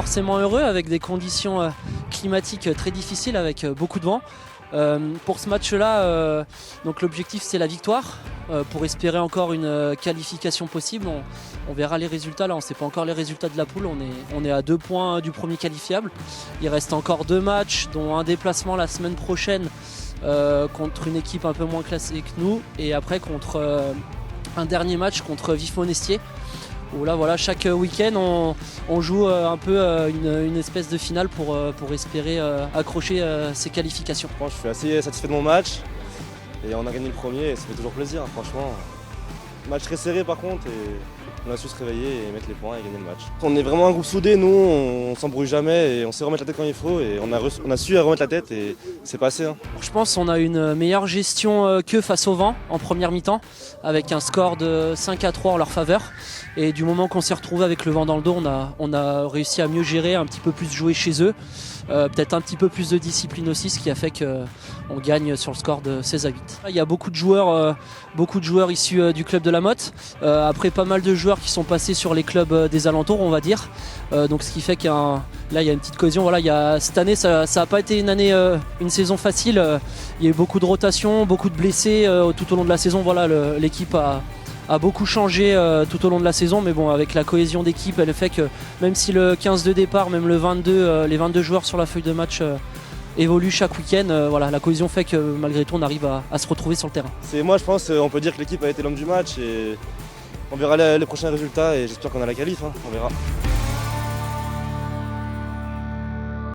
forcément heureux avec des conditions climatiques très difficiles avec beaucoup de vent. Pour ce match-là, donc l'objectif c'est la victoire pour espérer encore une qualification possible. On verra les résultats, là on ne sait pas encore les résultats de la poule, on est à 2 points du premier qualifiable. Il reste encore 2 matchs dont un déplacement la semaine prochaine contre une équipe un peu moins classée que nous et après contre un dernier match contre Vif-Monestier. Où là voilà, chaque week-end on joue un peu une espèce de finale pour espérer accrocher ces qualifications. Je suis assez satisfait de mon match et on a gagné le premier et ça fait toujours plaisir franchement. Match très serré par contre et on a su se réveiller et mettre les points et gagner le match. On est vraiment un groupe soudé, nous on s'embrouille jamais et on sait remettre la tête quand il faut et on a su remettre la tête et c'est passé. Je pense qu'on a une meilleure gestion que face au vent en première mi-temps avec un score de 5-3 en leur faveur. Et du moment qu'on s'est retrouvé avec le vent dans le dos, on a réussi à mieux gérer, un petit peu plus jouer chez eux. Peut-être un petit peu plus de discipline aussi, ce qui a fait qu'on gagne sur le score de 16-8. Il y a beaucoup de joueurs issus du club de la Motte. Après pas mal de joueurs qui sont passés sur les clubs des alentours, on va dire. Donc ce qui fait qu'il y a là il y a une petite cohésion. Voilà, cette année ça n'a pas été une saison facile. Il y a eu beaucoup de rotations, beaucoup de blessés tout au long de la saison. Voilà, l'équipe a beaucoup changé tout au long de la saison, mais bon, avec la cohésion d'équipe, elle fait que même si le 15 de départ, même le 22, les 22 joueurs sur la feuille de match évoluent chaque week-end, voilà, la cohésion fait que malgré tout on arrive à se retrouver sur le terrain. Moi je pense on peut dire que l'équipe a été l'homme du match et on verra les prochains résultats et j'espère qu'on a la qualif, on verra.